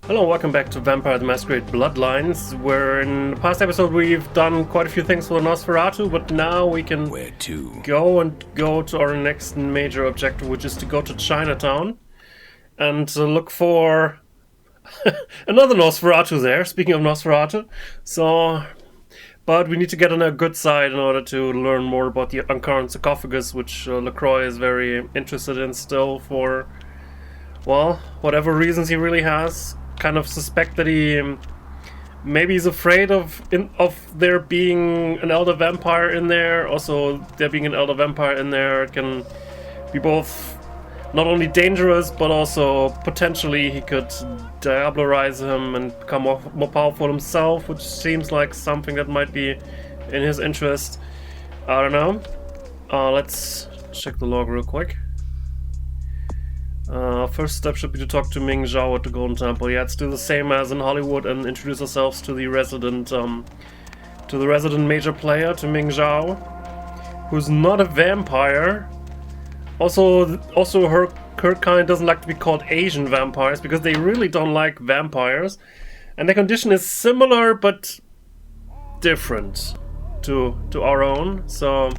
Hello, welcome back to Vampire the Masquerade Bloodlines, where in the past episode we've done quite a few things for Nosferatu, but now we can go to our next major objective, which is to go to Chinatown and look for another Nosferatu there, speaking of Nosferatu. But we need to get on a good side in order to learn more about the uncurrent sarcophagus, which LaCroix is very interested in still for, well, whatever reasons he really has. Kind of suspect that maybe he's afraid of there being an elder vampire in there. Also, there being an elder vampire in there can be both not only dangerous, but also potentially he could diablerize him and become more powerful himself, which seems like something that might be in his interest. I don't know. Let's check the log real quick. First step should be to talk to Ming Zhao at the Golden Temple. Yeah, let's do the same as in Hollywood and introduce ourselves to the resident major player, to Ming Zhao, who's not a vampire. Also her kind doesn't like to be called Asian vampires because they really don't like vampires, and their condition is similar but different to our own. So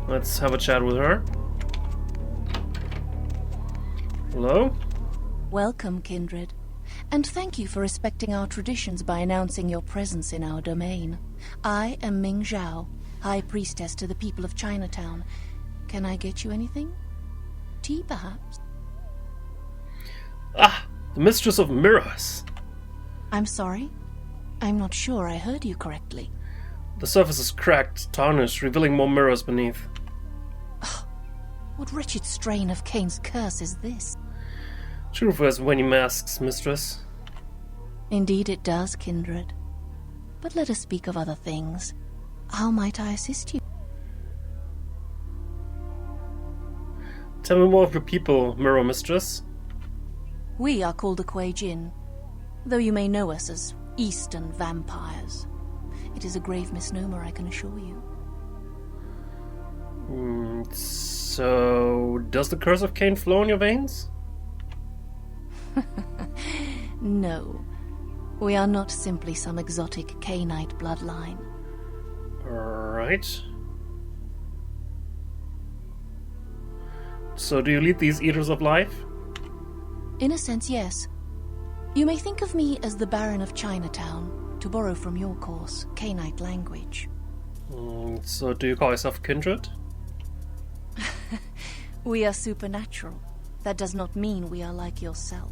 let's have a chat with her. Hello? Welcome, kindred. And thank you for respecting our traditions by announcing your presence in our domain. I am Ming Zhao, High Priestess to the people of Chinatown. Can I get you anything? Tea, perhaps? Ah, the Mistress of Mirrors. I'm sorry? I'm not sure I heard you correctly. The surface is cracked, tarnished, revealing more mirrors beneath. What wretched strain of Cain's curse is this? Truth wears many masks, Mistress. Indeed it does, kindred. But let us speak of other things. How might I assist you? Tell me more of your people, Mirror Mistress. We are called the Kuei Jin, though you may know us as Eastern vampires. It is a grave misnomer, I can assure you. So, does the curse of Cain flow in your veins? No. We are not simply some exotic Cainite bloodline. Right. So do you lead these Eaters of Life? In a sense, yes. You may think of me as the Baron of Chinatown, to borrow from your course, Cainite language. So do you call yourself kindred? We are supernatural. That does not mean we are like yourself.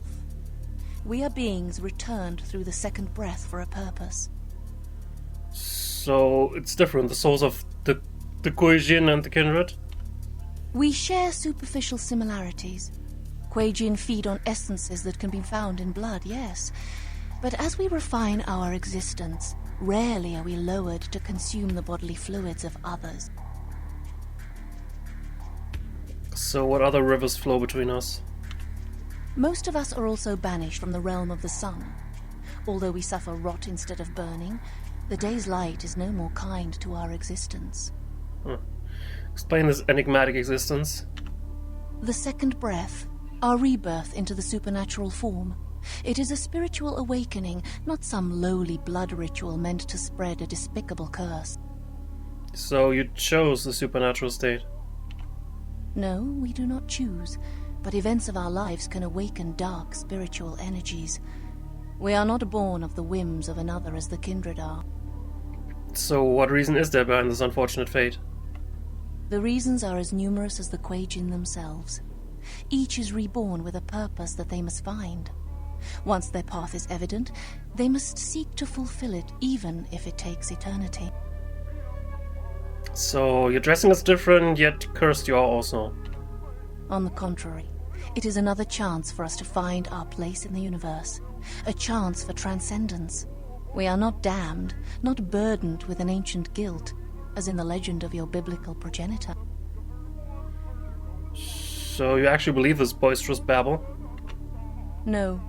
We are beings returned through the second breath for a purpose. So it's different, the souls of the Kuei Jin and the kindred? We share superficial similarities. Kuei Jin feed on essences that can be found in blood, yes. But as we refine our existence, rarely are we lowered to consume the bodily fluids of others. So what other rivers flow between us? Most of us are also banished from the realm of the sun. Although we suffer rot instead of burning, the day's light is no more kind to our existence. Explain this enigmatic existence. The second breath, our rebirth into the supernatural form. It is a spiritual awakening, not some lowly blood ritual meant to spread a despicable curse. So you chose the supernatural state? No, we do not choose, but events of our lives can awaken dark spiritual energies. We are not born of the whims of another as the kindred are. So what reason is there behind this unfortunate fate? The reasons are as numerous as the Kuei Jin themselves. Each is reborn with a purpose that they must find. Once their path is evident, they must seek to fulfill it, even if it takes eternity. So your dressing is different, yet cursed you are also. On the contrary, it is another chance for us to find our place in the universe. A chance for transcendence. We are not damned, not burdened with an ancient guilt, as in the legend of your biblical progenitor. So you actually believe this boisterous babble? No.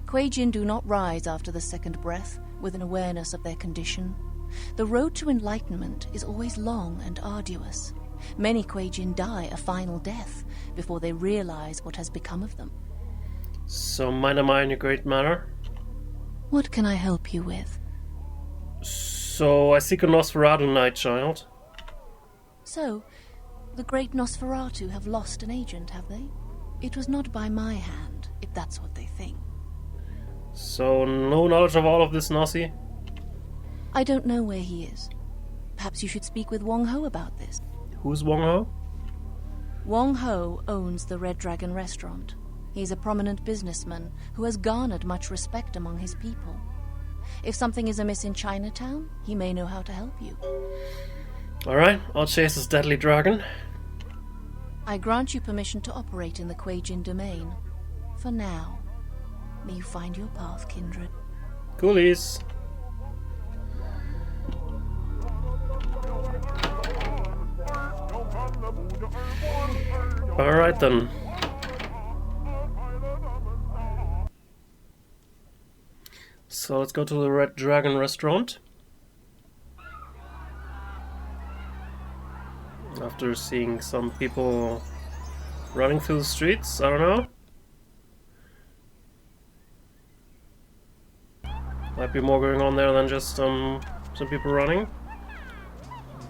Kuei Jin do not rise after the second breath with an awareness of their condition. The road to enlightenment is always long and arduous. Many Kuei-jin die a final death before they realize what has become of them. So, mine am I in a great manner? What can I help you with? So, I seek a Nosferatu Night Child. So, the great Nosferatu have lost an agent, have they? It was not by my hand, if that's what they think. So, no knowledge of all of this, Nossi? I don't know where he is. Perhaps you should speak with Wong Ho about this. Who's Wong Ho? Wong Ho owns the Red Dragon restaurant. He's a prominent businessman who has garnered much respect among his people. If something is amiss in Chinatown, he may know how to help you. Alright, I'll chase this deadly dragon. I grant you permission to operate in the Kuei-jin domain. For now. May you find your path, kindred. Coolies. Alright then. So let's go to the Red Dragon restaurant. After seeing some people running through the streets, I don't know. Might be more going on there than just some people running.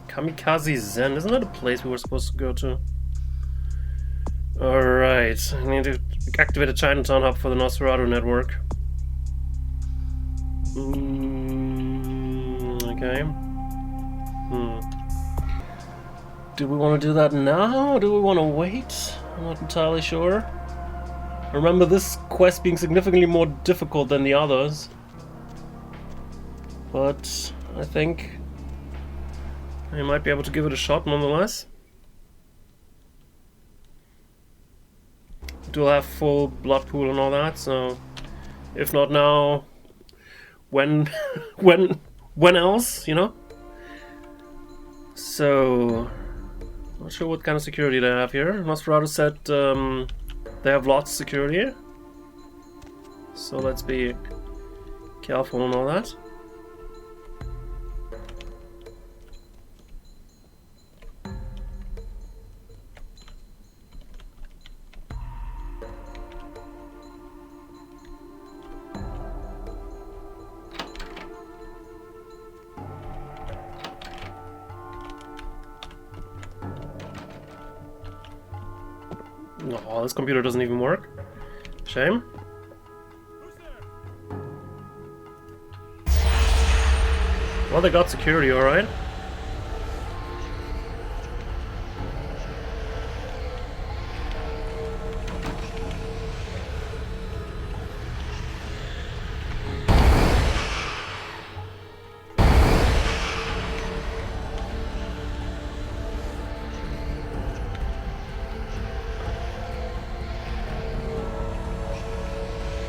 Kamikaze Zen, isn't that a place we were supposed to go to? Alright, I need to activate a Chinatown hub for the Nosferatu network. Okay. Do we want to do that now, or do we want to wait? I'm not entirely sure. Remember this quest being significantly more difficult than the others. But I think I might be able to give it a shot nonetheless. Do have full blood pool and all that, so if not now, when when else, you know? So not sure what kind of security they have here. Nosferatu said they have lots of security, so let's be careful and all that. Oh, this computer doesn't even work. Shame. Well, they got security, alright.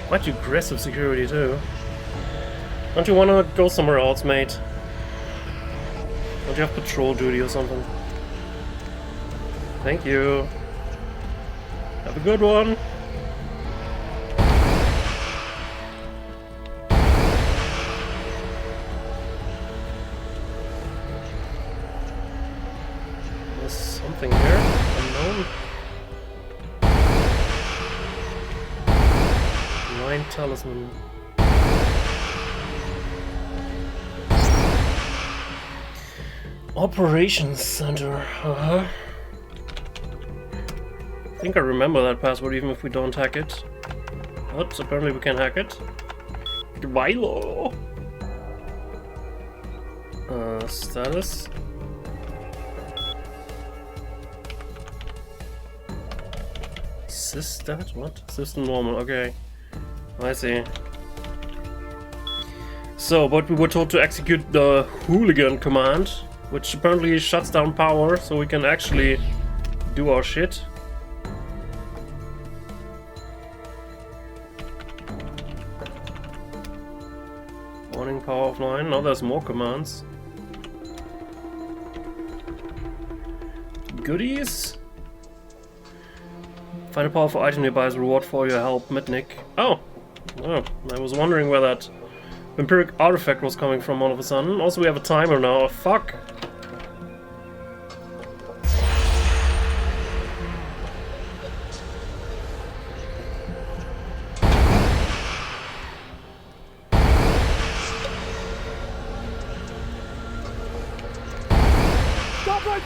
Quite aggressive security too. Don't you want to go somewhere else, mate? Don't you have patrol duty or something? Thank you. Have a good one. There's something here. Unknown. Talisman. Operations Center. I think I remember that password even if we don't hack it. But apparently we can hack it. Goodbye, law. Status. Systat? What? System normal, okay. I see. So, but we were told to execute the hooligan command, which apparently shuts down power, so we can actually do our shit. Warning, power offline. Now there's more commands. Goodies? Find a powerful item nearby as a reward for your help, Mitnick. Oh! Oh, I was wondering where that vampiric artifact was coming from all of a sudden. Also, we have a timer now. Oh, fuck!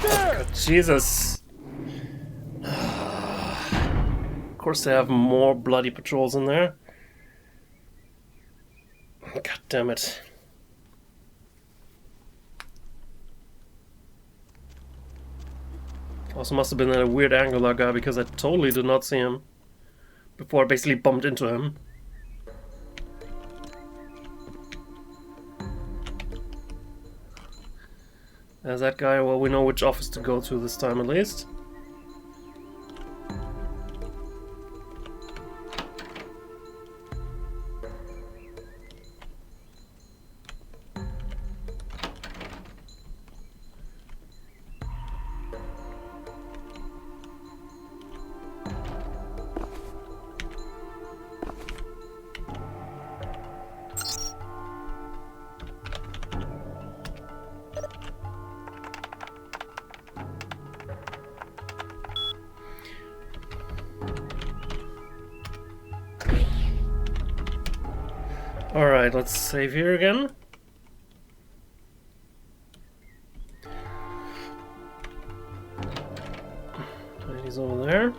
God, Jesus. Of course they have more bloody patrols in there. God damn it. Also must have been at a weird angle, that guy, because I totally did not see him before I basically bumped into him. As that guy, well, we know which office to go to this time at least. Alright, let's save here again. He's over there.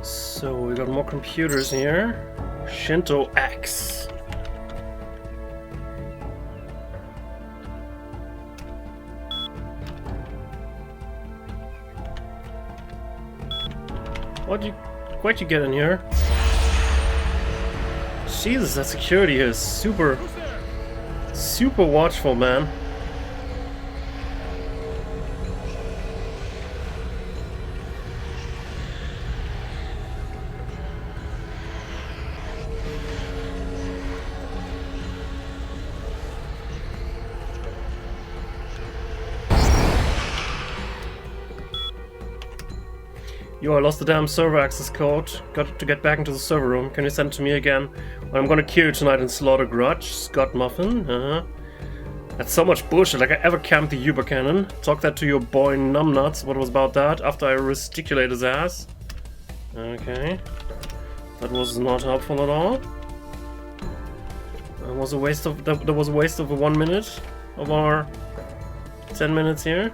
So we got more computers here. Shinto X. Why'd you get in here? Jesus, that security here is super watchful, man. Yo, I lost the damn server access code. Got to get back into the server room. Can you send it to me again? Or I'm gonna kill you tonight in Slaughter Grudge. Scott Muffin. That's so much bullshit. Like I ever camped the Uber cannon. Talk that to your boy Numbnuts. What was about that? After I gesticulate his ass. Okay. That was not helpful at all. That was a waste of 1 minute of our 10 minutes here.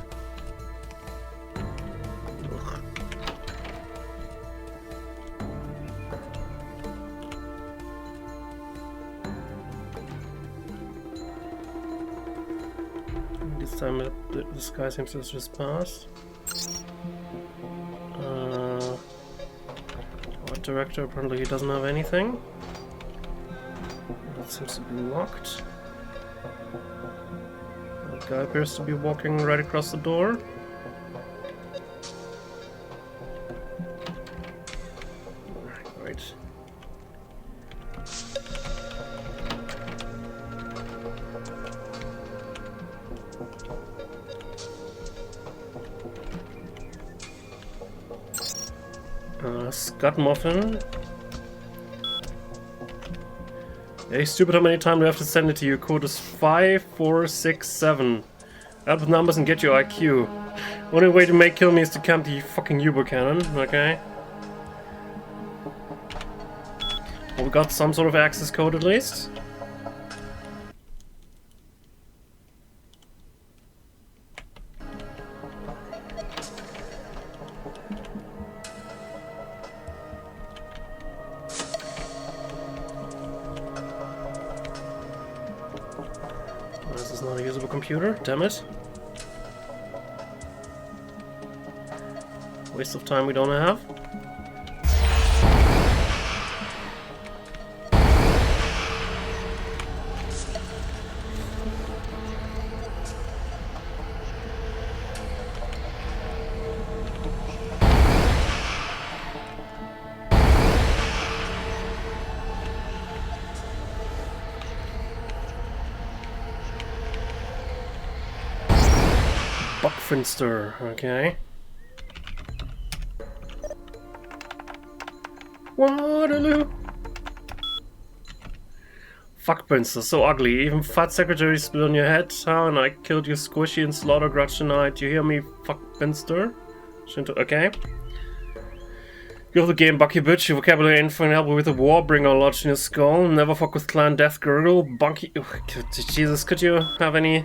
This time this guy seems to have just passed. Art director, apparently he doesn't have anything. That seems to be locked. That guy appears to be walking right across the door. Right. Scott Muffin. Hey, stupid, how many times do I have to send it to you? Code is 5467. Add with numbers and get your IQ. Only way to kill me is to camp the fucking Uber cannon, okay? Well, we got some sort of access code at least. This is not a usable computer, damn it. Waste of time we don't have. Buckfinster, okay. Waterloo! Fuck Princess, so ugly. Even fat secretary spit on your head, huh? And I killed you squishy and slaughter grudge tonight. You hear me, fuck Binster? Shinto, okay. You have the game, Bucky bitch. Your vocabulary ain't for help with the Warbringer lodged in your skull. Never fuck with Clan Death Gurgle. Bunky. Jesus, could you have any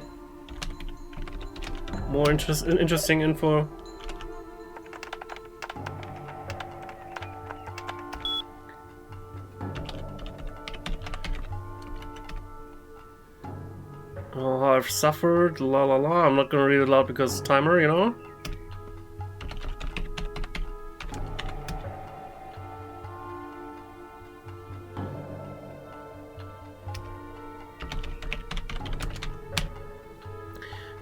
more interesting info? Oh, I've suffered, la la la. I'm not gonna read it loud because timer, you know?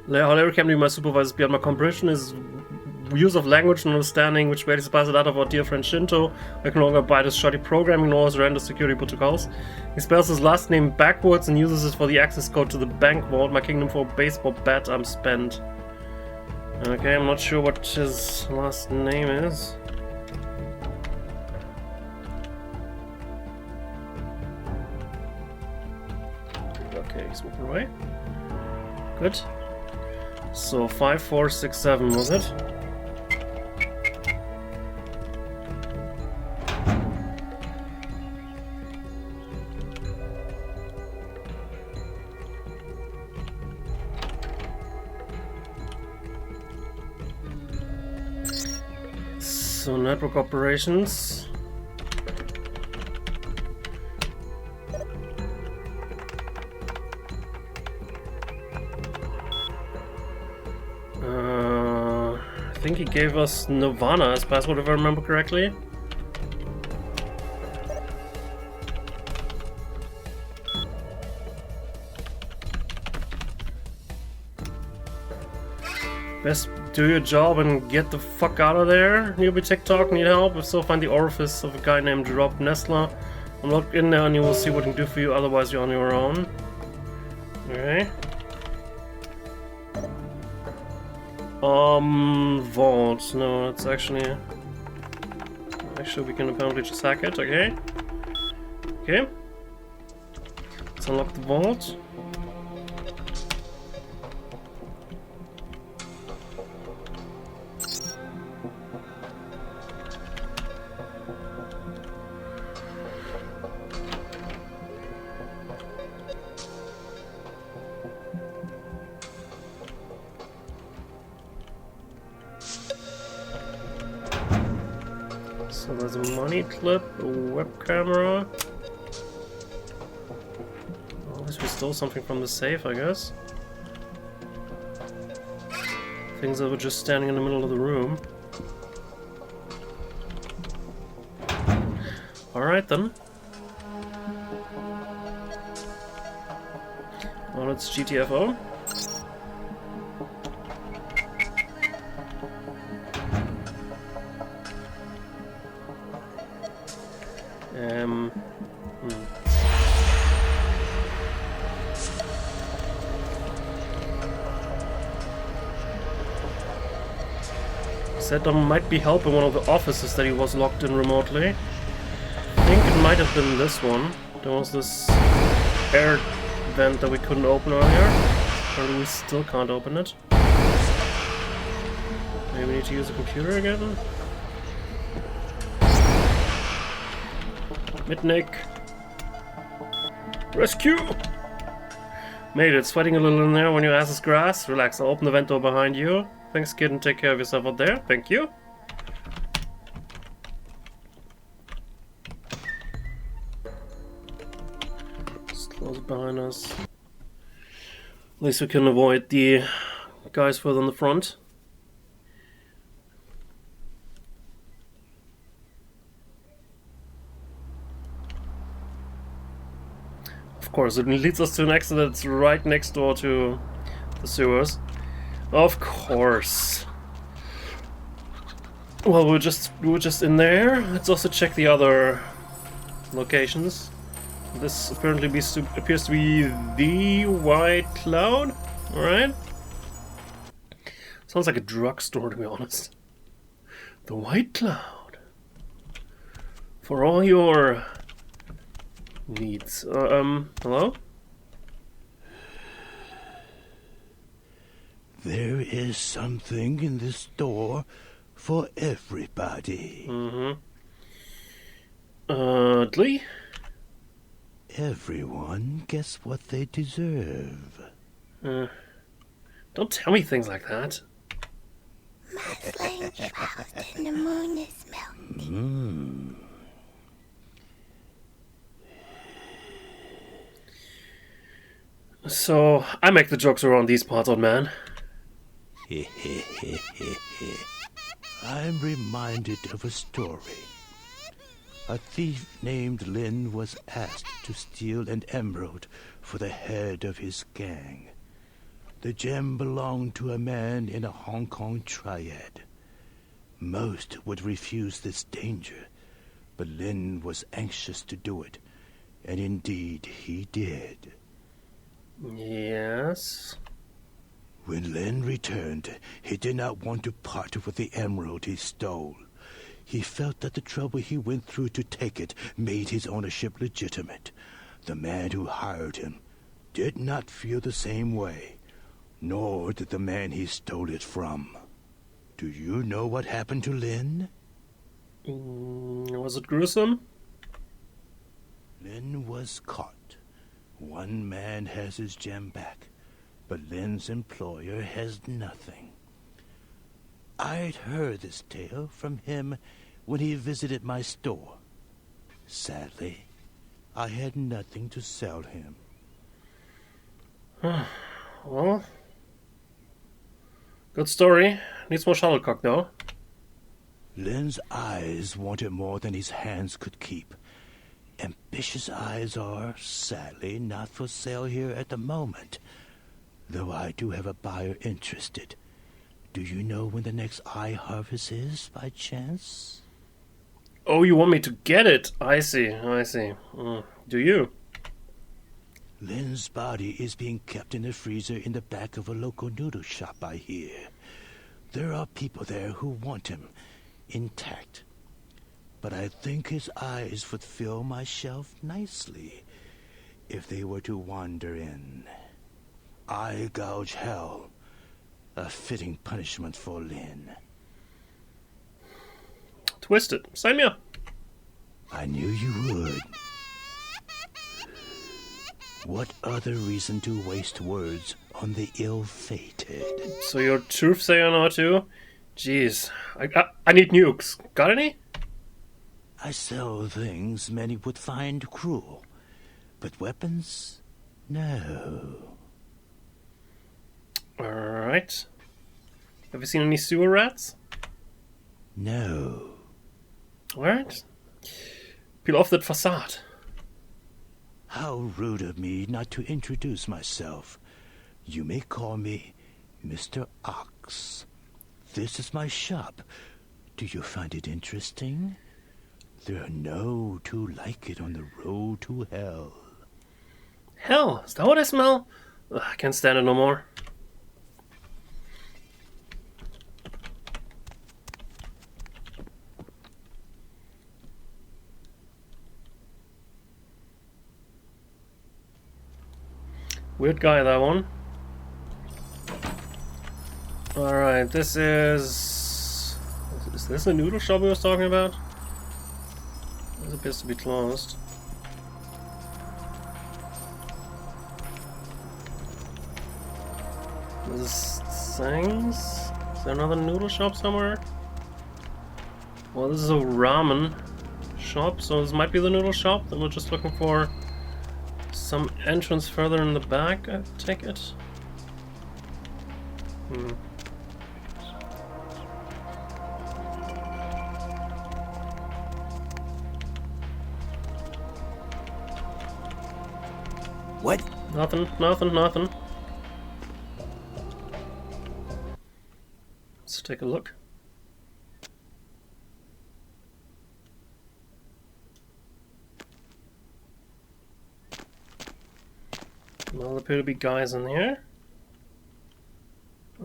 However, can be my supervisors beyond my comprehension is use of language and understanding, which barely surpasses that of our dear friend Shinto. I can no longer abide his shoddy programming nor his random security protocols. He spells his last name backwards and uses it for the access code to the bank vault. My kingdom for a baseball bat, I'm spent. Okay, I'm not sure what his last name is. Okay, he's moving away. Good. So 5467 was it? So network operations. I think he gave us Nirvana as password if I remember correctly. Best do your job and get the fuck out of there. Newbie TikTok, need help? If so, find the orifice of a guy named Rob Nestler. I'm locked in there and you will see what he can do for you, otherwise you're on your own. Okay. Vault. No, it's actually... Actually, we can apparently just hack it, okay. Okay. Let's unlock the vault. So there's a money clip, a web camera. Well, at least we stole something from the safe, I guess. Things that were just standing in the middle of the room. Alright then. Well, it's GTFO. Said there might be help in one of the offices that he was locked in remotely. I think it might have been this one. There was this air vent that we couldn't open earlier. Apparently we still can't open it. Maybe we need to use the computer again? Mitnick! Rescue! Mate, it's sweating a little in there when your ass is grass. Relax, I'll open the vent door behind you. Thanks, kid, and take care of yourself out there. Thank you. Just close it behind us. At least we can avoid the guys further on the front. Of course, it leads us to an exit that's right next door to the sewers. Of course. Well, we were just in there. Let's also check the other locations. This apparently appears to be the White Cloud. All right. Sounds like a drugstore, to be honest. The White Cloud. For all your needs. Hello? There is something in this store for everybody. Dlee? Everyone gets what they deserve. Don't tell me things like that. My flame shroud and the moon is melting. So, I make the jokes around these parts, old man. I'm reminded of a story. A thief named Lin was asked to steal an emerald for the head of his gang. The gem belonged to a man in a Hong Kong triad. Most would refuse this danger, but Lin was anxious to do it, and indeed he did. Yes? When Lin returned, he did not want to part with the emerald he stole. He felt that the trouble he went through to take it made his ownership legitimate. The man who hired him did not feel the same way, nor did the man he stole it from. Do you know what happened to Lin? Was it gruesome? Lin was caught. One man has his gem back, but Lin's employer has nothing. I'd heard this tale from him when he visited my store. Sadly, I had nothing to sell him. Well, good story. Needs more shuttlecock, though. Lin's eyes wanted more than his hands could keep. Ambitious eyes are, sadly, not for sale here at the moment, though I do have a buyer interested. Do you know when the next eye harvest is, by chance? Oh, you want me to get it? I see. Do you? Lin's body is being kept in a freezer in the back of a local noodle shop, I hear. There are people there who want him intact. But I think his eyes would fill my shelf nicely if they were to wander in. Eye gouge hell. A fitting punishment for Lin. Twisted. Sign me up. I knew you would. What other reason to waste words on the ill-fated? So you're truth sayer now too? Jeez. I need nukes. Got any? I sell things many would find cruel, but weapons? No. Alright. Have you seen any sewer rats? No. Alright. Peel off that facade. How rude of me not to introduce myself. You may call me Mr. Ox. This is my shop. Do you find it interesting? There are no two like it on the road to hell. Hell, is that what I smell? Ugh, I can't stand it no more. Weird guy, that one. Alright, this is... Is this the noodle shop we was talking about? This appears to be closed. This is Sang's? Is there another noodle shop somewhere? Well, this is a ramen shop, so this might be the noodle shop. Then we're just looking for some entrance further in the back, I take it. What? Nothing. Let's take a look. Well, there appear to be guys in here.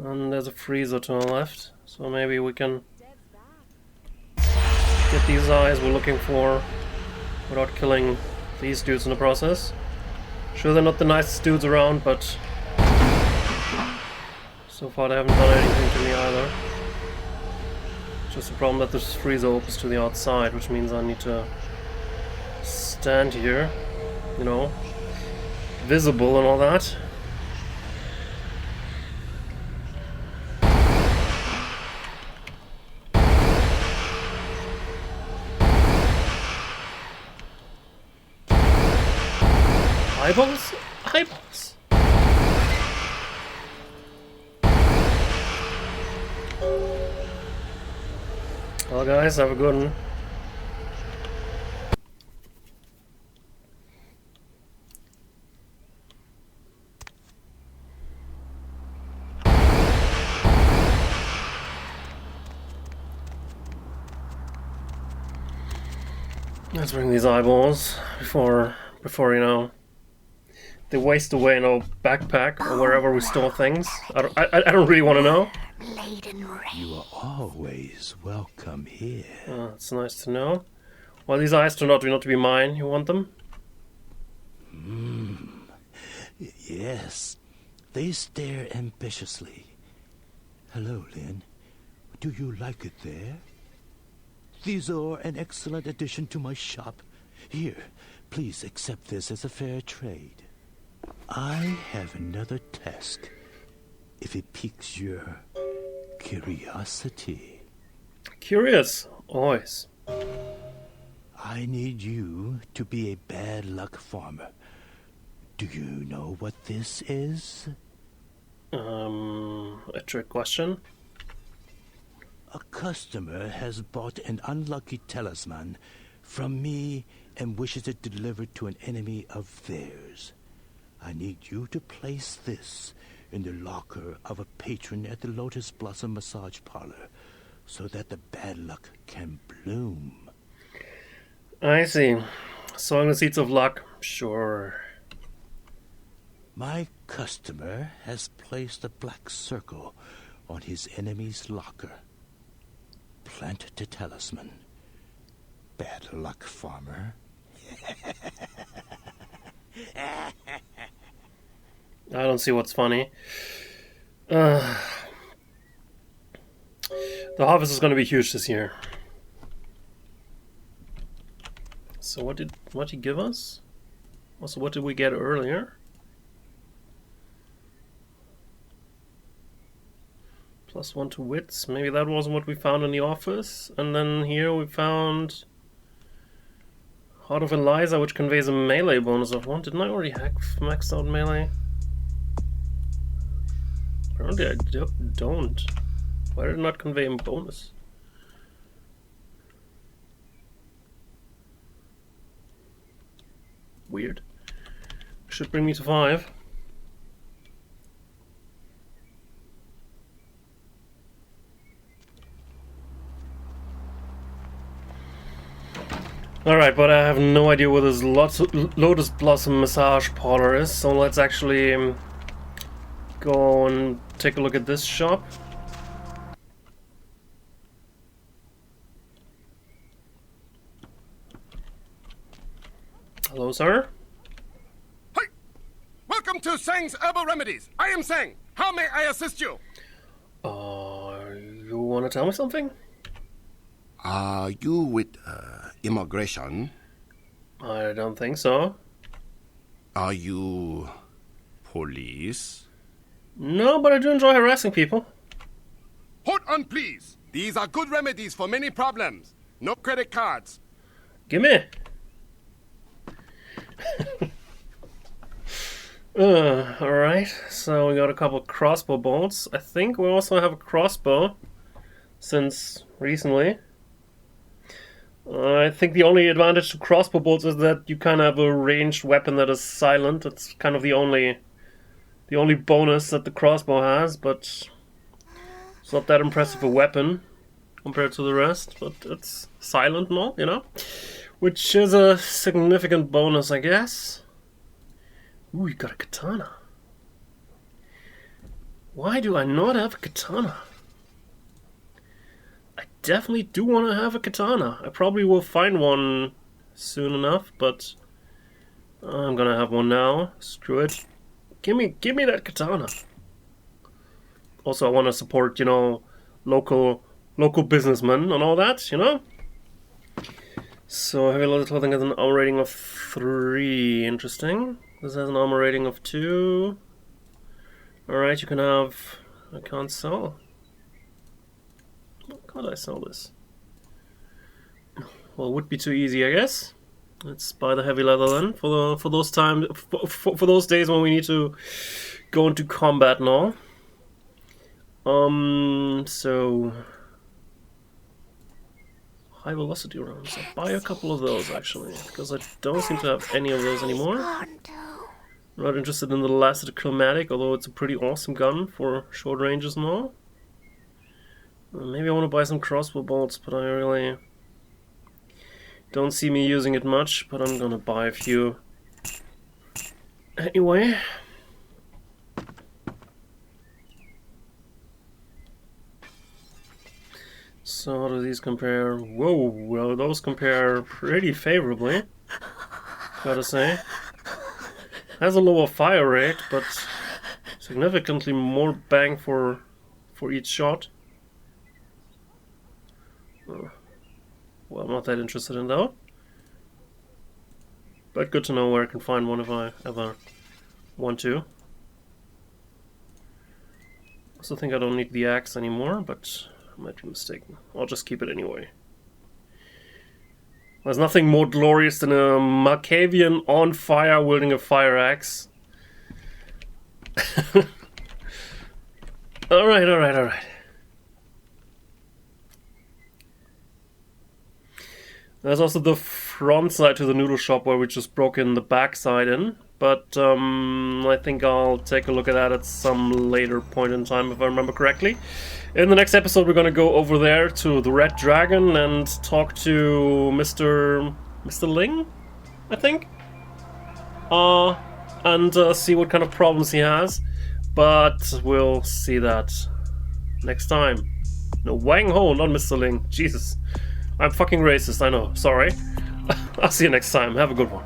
And there's a freezer to our left, so maybe we can get these eyes we're looking for without killing these dudes in the process. Sure, they're not the nicest dudes around, but so far they haven't done anything to me either. Just the problem that this freezer opens to the outside, which means I need to stand here, you know, visible and all that. Eyeballs? Eyeballs! Well guys, have a good one. Let's bring these eyeballs before you know they waste away in our backpack or wherever we store things. I don't really want to know. You are always welcome here. Oh, that's nice to know. Well, these eyes turned out not to be mine. You want them? Yes, they stare ambitiously. Hello, Lynn. Do you like it there? These are an excellent addition to my shop. Here, please accept this as a fair trade. I have another task, if it piques your curiosity. Curious, always. I need you to be a bad luck farmer. Do you know what this is? A trick question? A customer has bought an unlucky talisman from me and wishes it delivered to an enemy of theirs. I need you to place this in the locker of a patron at the Lotus Blossom Massage Parlor so that the bad luck can bloom. I see. Sowing the seeds of luck. Sure. My customer has placed a black circle on his enemy's locker. Plant the talisman. Bad luck, farmer. I don't see what's funny. The harvest is going to be huge this year. So what did he give us? Also, what did we get earlier? +1 to wits. Maybe that wasn't what we found in the office. And then here we found Heart of Eliza, which conveys a melee bonus of 1. Didn't I already max out melee? Apparently I don't. Why did it not convey a bonus? Weird. Should bring me to 5. Alright, but I have no idea where this Lotus Blossom Massage Parlor is, so let's actually go and take a look at this shop. Hello, sir? Hi! Welcome to Sang's Herbal Remedies. I am Sang. How may I assist you? You want to tell me something? Are you with immigration? I don't think so. Are you police? No, but I do enjoy harassing people. Hold on, please. These are good remedies for many problems. No credit cards. Gimme! Alright, so we got a couple crossbow bolts. I think we also have a crossbow since recently. I think the only advantage to crossbow bolts is that you kind of have a ranged weapon that is silent. It's kind of the only bonus that the crossbow has, but it's not that impressive a weapon compared to the rest, but it's silent and all, you know? Which is a significant bonus, I guess. Ooh, you got a katana. Why do I not have a katana? I definitely do want to have a katana. I probably will find one soon enough, but I'm gonna have one now. Screw it. Give me that katana. Also, I want to support, you know, local businessmen and all that, you know. So heavy leather clothing has an armor rating of 3. Interesting. This has an armor rating of 2. All right, you can have. I can't sell. How can't I sell this? Well, it would be too easy, I guess. Let's buy the heavy leather then for those times for those days when we need to go into combat and all. So high velocity rounds. I'll buy a couple of those actually, because I don't seem to have any of those anymore. I'm not interested in the Lancet Chromatic, although it's a pretty awesome gun for short ranges and all. Maybe I want to buy some crossbow bolts, but I really don't see me using it much, but I'm gonna buy a few anyway. So how do these compare? Whoa, well those compare pretty favorably, gotta say. Has a lower fire rate, but significantly more bang for each shot. Well, I'm not that interested in that. But good to know where I can find one if I ever want to. Also think I don't need the axe anymore, but I might be mistaken. I'll just keep it anyway. There's nothing more glorious than a Malkavian on fire wielding a fire axe. Alright. There's also the front side to the noodle shop where we just broke in the back side in. But I think I'll take a look at that at some later point in time if I remember correctly. In the next episode we're gonna go over there to the Red Dragon and talk to Mr. Ling, I think? And see what kind of problems he has. But we'll see that next time. No, Wang Ho, not Mr. Ling. Jesus. I'm fucking racist, I know. Sorry. I'll see you next time. Have a good one.